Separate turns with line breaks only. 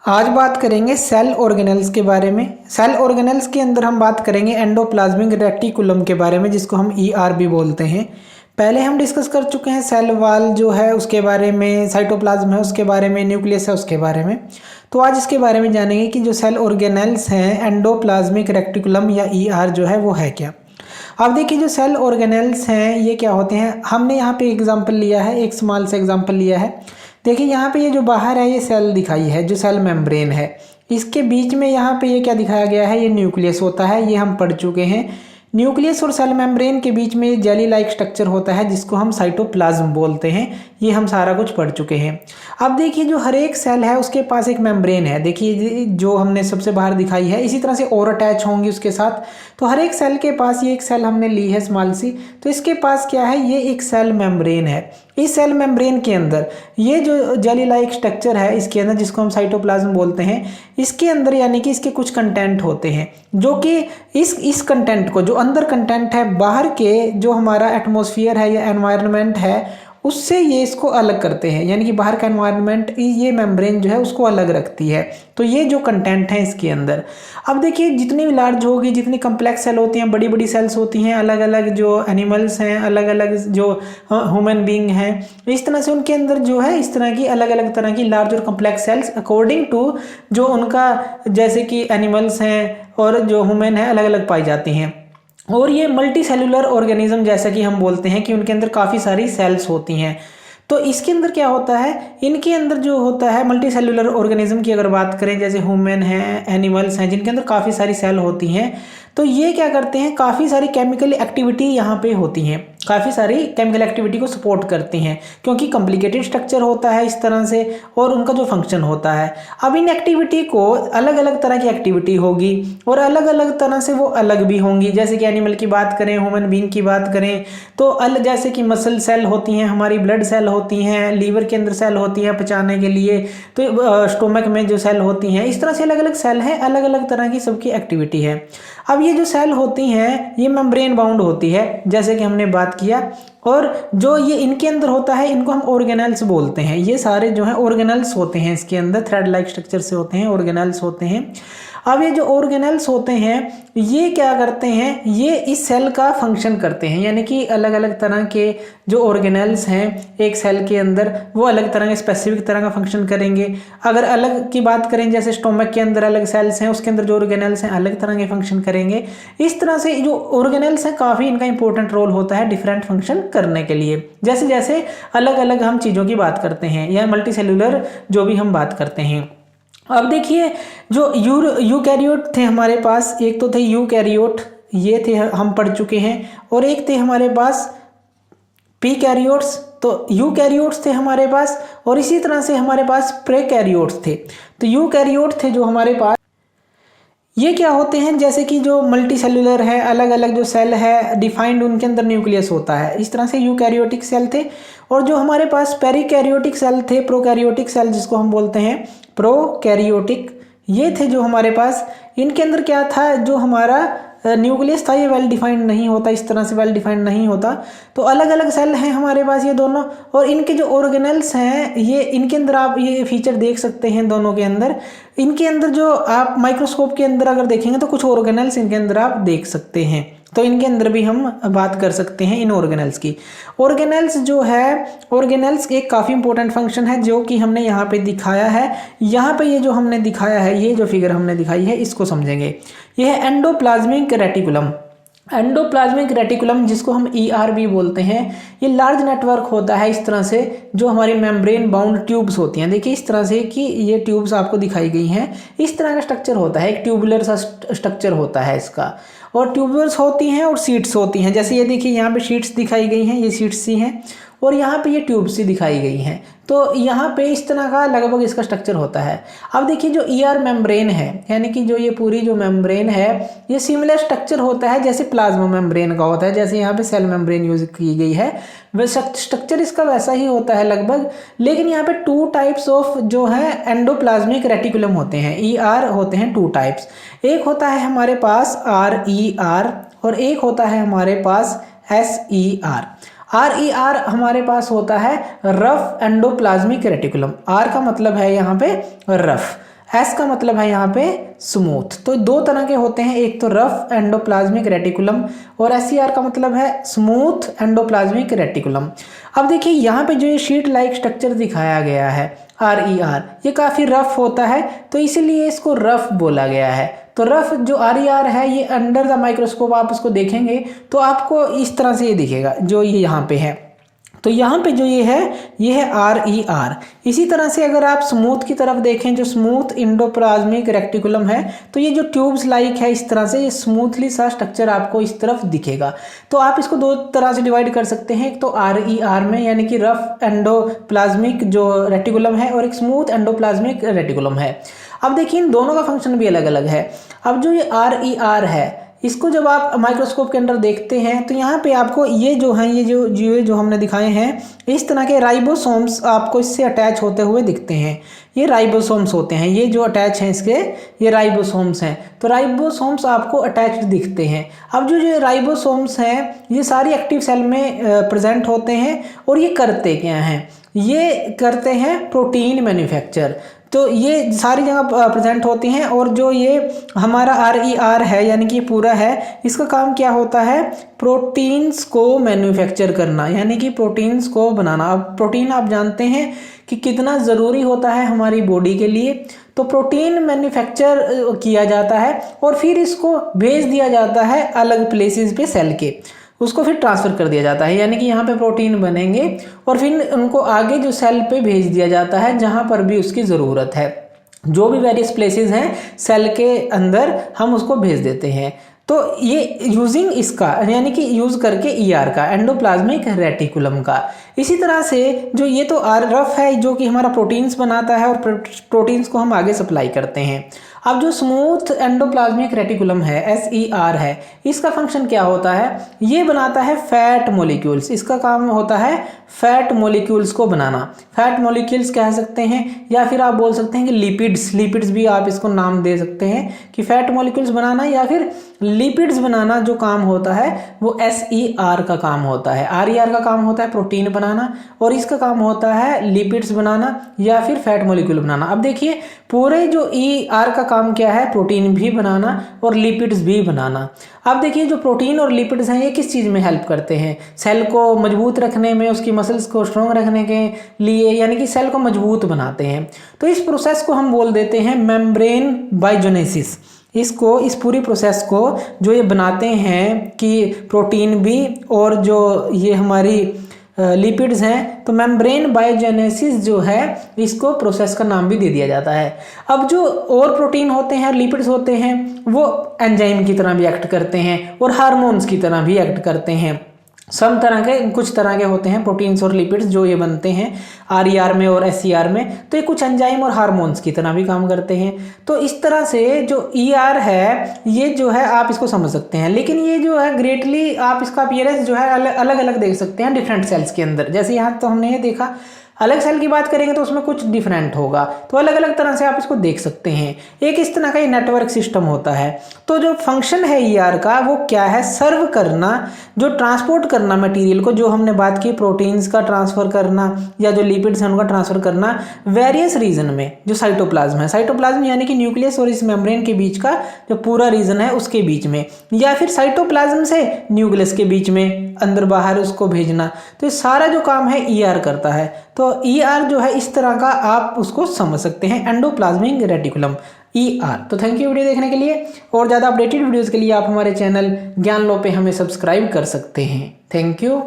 आज बात करेंगे सेल ऑर्गेनेल्स के बारे में। सेल ऑर्गेनेल्स के अंदर हम बात करेंगे एंडोप्लाज्मिक रेटिकुलम के बारे में, जिसको हम ईआर भी बोलते हैं। पहले हम डिस्कस कर चुके हैं सेल वॉल जो है उसके बारे में, साइटोप्लाज्म है उसके बारे में, न्यूक्लियस है उसके बारे में। तो आज इसके बारे में जानेंगे कि जो सेल ऑर्गेनेल्स हैं एंडोप्लाज्मिक रेटिकुलम या ईआर जो है वो है क्या। अब देखिए जो सेल ऑर्गेनेल्स हैं ये क्या होते हैं। हमने यहाँ पे एग्जांपल लिया है, एक स्मॉल से एग्जांपल लिया है। देखिए यहाँ पे ये जो बाहर है ये सेल दिखाई है, जो सेल मेम्ब्रेन है। इसके बीच में यहाँ पे ये क्या दिखाया गया है, ये न्यूक्लियस होता है। ये हम पढ़ चुके हैं। न्यूक्लियस और सेल मेम्ब्रेन के बीच में जेली लाइक स्ट्रक्चर होता है जिसको हम साइटोप्लाज्म बोलते हैं। ये हम सारा कुछ पढ़ चुके हैं। अब देखिए जो हर एक सेल है उसके पास एक मेम्ब्रेन है। देखिए जो हमने सबसे बाहर दिखाई है, इसी तरह से और अटैच होंगी उसके साथ। तो हर एक सेल के पास, ये एक सेल हमने ली है स्मॉल सी, तो इसके पास क्या है, ये एक सेल मेम्ब्रेन है। इस सेल मेम्ब्रेन के अंदर ये जो जेली लाइक स्ट्रक्चर है इसके अंदर, जिसको हम साइटोप्लाज्म बोलते हैं, इसके अंदर यानी कि इसके कुछ कंटेंट होते हैं जो कि इस कंटेंट को, जो अंदर कंटेंट है, बाहर के जो हमारा एटमॉस्फेयर है या एनवायरनमेंट है उससे ये इसको अलग करते हैं। यानी कि बाहर का एनवायरनमेंट ये मेम्ब्रेन जो है उसको अलग रखती है। तो ये जो कंटेंट है इसके अंदर। अब देखिए जितनी भी लार्ज होगी, जितनी कम्प्लेक्स सेल होती हैं, बड़ी बड़ी सेल्स होती हैं, अलग अलग जो एनिमल्स हैं, अलग अलग जो ह्यूमन बींग हैं, इस तरह से उनके अंदर जो है इस तरह की अलग अलग तरह की लार्ज और कम्प्लेक्स सेल्स अकॉर्डिंग टू जो उनका, जैसे कि एनिमल्स हैं और जो ह्यूमन है, अलग अलग पाई जाती हैं। और ये मल्टी सेलुलर ऑर्गेनिज्म जैसा कि हम बोलते हैं कि उनके अंदर काफ़ी सारी सेल्स होती हैं। तो इसके अंदर क्या होता है, इनके अंदर जो होता है मल्टी सेलुलर ऑर्गेनिज्म की अगर बात करें, जैसे ह्यूमन हैं, एनिमल्स हैं, जिनके अंदर काफ़ी सारी सेल होती हैं, तो ये क्या करते हैं, काफ़ी सारी केमिकल एक्टिविटी यहाँ पे होती हैं, काफ़ी सारी केमिकल एक्टिविटी को सपोर्ट करती हैं, क्योंकि कॉम्प्लिकेटेड स्ट्रक्चर होता है इस तरह से और उनका जो फंक्शन होता है। अब इन एक्टिविटी को, अलग अलग तरह की एक्टिविटी होगी और अलग अलग तरह से वो अलग भी होंगी। जैसे कि एनिमल की बात करें, ह्यूमन बींग की बात करें, तो जैसे कि मसल सेल होती हैं, हमारी ब्लड सेल होती हैं, लीवर के अंदर सेल होती हैं पचाने के लिए, तो स्टोमक में जो सेल होती हैं, इस तरह से अलग अलग सेल हैं, अलग अलग तरह की सबकी एक्टिविटी है। अब ये जो सेल होती हैं ये मेम्ब्रेन बाउंड होती है, जैसे कि हमने बात किया। और जो ये इनके अंदर होता है इनको हम ऑर्गेनेल्स बोलते हैं। ये सारे जो है ऑर्गेनेल्स होते हैं, इसके अंदर थ्रेड लाइक स्ट्रक्चर से होते हैं, ऑर्गेनेल्स होते हैं। अब ये जो ऑर्गेनेल्स होते हैं ये क्या करते हैं, ये इस सेल का फंक्शन करते हैं। यानी कि अलग अलग तरह के जो ऑर्गेनेल्स हैं एक सेल के अंदर, वो अलग तरह के स्पेसिफिक तरह का फंक्शन करेंगे। अगर अलग की बात करें, जैसे स्टोमक के अंदर अलग सेल्स हैं, उसके अंदर जो ऑर्गेनेल्स हैं अलग तरह के फंक्शन करेंगे। इस तरह से जो ऑर्गेनेल्स हैं काफ़ी इनका इंपॉर्टेंट रोल होता है डिफरेंट फंक्शन करने के लिए। जैसे जैसे अलग अलग हम चीज़ों की बात करते हैं या मल्टी सेलुलर जो भी हम बात करते हैं। अब देखिए जो यूकैरियोट थे हमारे पास, एक तो थे यूकैरियोट, ये थे हम पढ़ चुके हैं, और एक थे हमारे पास प्रीकैरियोट्स। तो यूकैरियोट्स थे हमारे पास, और इसी तरह से हमारे पास प्रोकैरियोट्स थे। तो यूकैरियोट थे जो हमारे पास, ये क्या होते हैं, जैसे कि जो मल्टी सेलुलर है, अलग अलग जो सेल है डिफाइंड, उनके अंदर न्यूक्लियस होता है। इस तरह से यूकैरियोटिक सेल थे। और जो हमारे पास पेरिकैरियोटिक सेल थे, प्रोकैरियोटिक सेल जिसको हम बोलते हैं प्रोकैरियोटिक, ये थे जो हमारे पास। इनके अंदर क्या था, जो हमारा न्यूक्लियस था ये वेल डिफाइंड नहीं होता, इस तरह से वेल डिफाइंड नहीं होता। तो अलग अलग सेल हैं हमारे पास ये दोनों। और इनके जो ऑर्गेनेल्स हैं ये, इनके अंदर आप ये फीचर देख सकते हैं दोनों के अंदर। इनके अंदर जो आप माइक्रोस्कोप के अंदर अगर देखेंगे तो कुछ ऑर्गेनेल्स इनके अंदर आप देख सकते हैं। तो इनके अंदर भी हम बात कर सकते हैं इन ऑर्गेनेल्स की। ऑर्गेनेल्स जो है, ऑर्गेनेल्स एक काफ़ी इंपॉर्टेंट फंक्शन है जो कि हमने यहाँ पे दिखाया है। यहाँ पे ये जो हमने दिखाया है, ये जो फिगर हमने दिखाई है इसको समझेंगे। ये है एंडोप्लाज्मिक रेटिकुलम। एंडोप्लाज्मिक रेटिकुलम जिसको हम ईआर भी बोलते हैं, ये लार्ज नेटवर्क होता है इस तरह से, जो हमारी मेम्ब्रेन बाउंड ट्यूब्स होती हैं। देखिए इस तरह से कि ये ट्यूब्स आपको दिखाई गई हैं, इस तरह का स्ट्रक्चर होता है, एक ट्यूबुलर सा स्ट्रक्चर होता है इसका। और ट्यूबुल्स होती हैं और सीट्स होती हैं। जैसे ये देखिए यहाँ पे शीट्स दिखाई गई हैं, ये सीट्स सी हैं, और यहाँ पे ये ट्यूब्स सी दिखाई गई हैं। तो यहाँ पे इस तरह का लगभग इसका स्ट्रक्चर होता है। अब देखिए जो ईआर मेम्ब्रेन है, यानी कि जो ये पूरी जो मेम्ब्रेन है, ये सिमिलर स्ट्रक्चर होता है जैसे प्लाज्मा मेम्ब्रेन का होता है। जैसे यहाँ पे सेल मेम्ब्रेन यूज की गई है, वैसा स्ट्रक्चर इसका वैसा ही होता है लगभग। लेकिन यहाँ पे 2 टाइप्स ऑफ जो है एंडोप्लाज्मिक रेटिकुलम होते हैं, ईआर होते हैं 2 टाइप्स। एक होता है हमारे पास RER और एक होता है हमारे पास SER। RER हमारे पास होता है रफ एंडोप्लाज्मिक रेटिकुलम। R का मतलब है यहाँ पे रफ, एस का मतलब है यहाँ पे स्मूथ। तो दो तरह के होते हैं, एक तो रफ एंडोप्लाज्मिक रेटिकुलम और SER का मतलब है स्मूथ एंडोप्लाज्मिक रेटिकुलम। अब देखिए यहाँ पे जो ये शीट लाइक स्ट्रक्चर दिखाया गया है RER, ये काफ़ी रफ होता है तो इसीलिए इसको रफ बोला गया है। तो रफ जो RER है ये अंडर द माइक्रोस्कोप आप इसको देखेंगे तो आपको इस तरह से ये दिखेगा जो ये यहाँ पे है। तो यहाँ पे जो ये है RER। इसी तरह से अगर आप स्मूथ की तरफ देखें, जो स्मूथ एंडोप्लाज्मिक रेटिकुलम है, तो ये जो ट्यूब्स लाइक है इस तरह से ये स्मूथली सा स्ट्रक्चर आपको इस तरफ दिखेगा। तो आप इसको दो तरह से डिवाइड कर सकते हैं, एक तो RER में यानी कि रफ एंडोप्लाज्मिक जो रेटिकुलम है और एक स्मूथ एंडोप्लाज्मिक रेटिकुलम है। अब देखिए इन दोनों का फंक्शन भी अलग अलग है। अब जो ये RER है इसको जब आप माइक्रोस्कोप के अंदर देखते हैं तो यहाँ पे आपको ये जो हैं ये जो हमने दिखाए हैं इस तरह के राइबोसोम्स आपको इससे अटैच होते हुए दिखते हैं। ये राइबोसोम्स होते हैं, ये जो अटैच हैं इसके ये राइबोसोम्स हैं। तो राइबोसोम्स आपको अटैच्ड दिखते हैं। अब जो राइबोसोम्स हैं ये सारी एक्टिव सेल में प्रेजेंट होते हैं और ये करते क्या हैं, ये करते हैं प्रोटीन मैन्युफैक्चर। तो ये सारी जगह प्रेजेंट होती हैं और जो ये हमारा RER है यानी कि पूरा है, इसका काम क्या होता है, प्रोटीन्स को मैन्युफैक्चर करना यानी कि प्रोटीन्स को बनाना। अब प्रोटीन आप जानते हैं कि कितना ज़रूरी होता है हमारी बॉडी के लिए। तो प्रोटीन मैन्युफैक्चर किया जाता है और फिर इसको भेज दिया जाता है अलग प्लेसेस पे सेल के, उसको फिर ट्रांसफ़र कर दिया जाता है। यानी कि यहाँ पे प्रोटीन बनेंगे और फिर उनको आगे जो सेल पे भेज दिया जाता है जहाँ पर भी उसकी ज़रूरत है। जो भी वेरियस प्लेसेस हैं सेल के अंदर हम उसको भेज देते हैं। तो ये यूजिंग इसका यानी कि यूज़ करके ER का एंडोप्लाज्मिक रेटिकुलम का। इसी तरह से जो ये तो रफ है जो कि हमारा प्रोटीन्स बनाता है और प्रोटीन्स को हम आगे सप्लाई करते हैं। अब जो स्मूथ एंडोप्लाज्मिक रेटिकुलम है SER है, इसका फंक्शन क्या होता है, ये बनाता है फैट मॉलिक्यूल्स। इसका काम होता है फैट मॉलिक्यूल्स को बनाना। फैट मॉलिक्यूल्स कह सकते हैं या फिर आप बोल सकते हैं कि लिपिड्स भी आप इसको नाम दे सकते हैं कि फैट मॉलिक्यूल्स बनाना या फिर लिपिड्स बनाना जो काम होता है वो SER का काम होता है। RER का काम होता है प्रोटीन बनाना और इसका काम होता है लिपिड्स बनाना या फिर फैट मॉलिक्यूल बनाना। अब देखिए पूरे जो ER का काम क्या है, प्रोटीन भी बनाना और लिपिड्स भी बनाना। अब देखिए जो प्रोटीन और लिपिड्स हैं ये किस चीज़ में हेल्प करते हैं, सेल को मजबूत रखने में, उसकी मसल्स को स्ट्रॉन्ग रखने के लिए, यानी कि सेल को मजबूत बनाते हैं। तो इस प्रोसेस को हम बोल देते हैं मेम्ब्रेन बायोजेनेसिस। इस पूरी प्रोसेस को जो ये बनाते हैं कि प्रोटीन भी और जो ये हमारी लिपिड्स हैं, तो मेम्ब्रेन बायोजेनेसिस जो है इसको प्रोसेस का नाम भी दे दिया जाता है। अब जो और प्रोटीन होते हैं, लिपिड्स होते हैं, वो एंजाइम की तरह भी एक्ट करते हैं और हार्मोन्स की तरह भी एक्ट करते हैं। कुछ तरह के होते हैं प्रोटीन्स और लिपिड्स जो ये बनते हैं RER में और SER में। तो ये कुछ एंजाइम और हार्मोन्स की तरह भी काम करते हैं। तो इस तरह से जो ER है ये जो है आप इसको समझ सकते हैं। लेकिन ये जो है ग्रेटली आप इसका अपीयरेंस जो है अलग अलग देख सकते हैं डिफरेंट सेल्स के अंदर। जैसे यहाँ तो हमने ये देखा, अलग सेल की बात करेंगे तो उसमें कुछ डिफरेंट होगा। तो अलग अलग तरह से आप इसको देख सकते हैं। एक इस तरह का ये नेटवर्क सिस्टम होता है। तो जो फंक्शन है ER का वो क्या है, सर्व करना, जो ट्रांसपोर्ट करना मटेरियल को, जो हमने बात की प्रोटीन्स का ट्रांसफ़र करना या जो लिपिड्स हैं उनका ट्रांसफ़र करना वेरियस रीजन में। जो साइटोप्लाज्म है, साइटोप्लाज्म यानी कि न्यूक्लियस और इस मेम्ब्रेन के बीच का जो पूरा रीजन है उसके बीच में, या फिर साइटोप्लाज्म से न्यूक्लियस के बीच में अंदर बाहर उसको भेजना। तो ये सारा जो काम है ER करता है। तो ER जो है इस तरह का आप उसको समझ सकते हैं, एंडोप्लाज्मिक रेटिकुलम ER। तो थैंक यू वीडियो देखने के लिए। और ज़्यादा अपडेटेड वीडियोज़ के लिए आप हमारे चैनल ज्ञान लो पे हमें सब्सक्राइब कर सकते हैं। Thank you.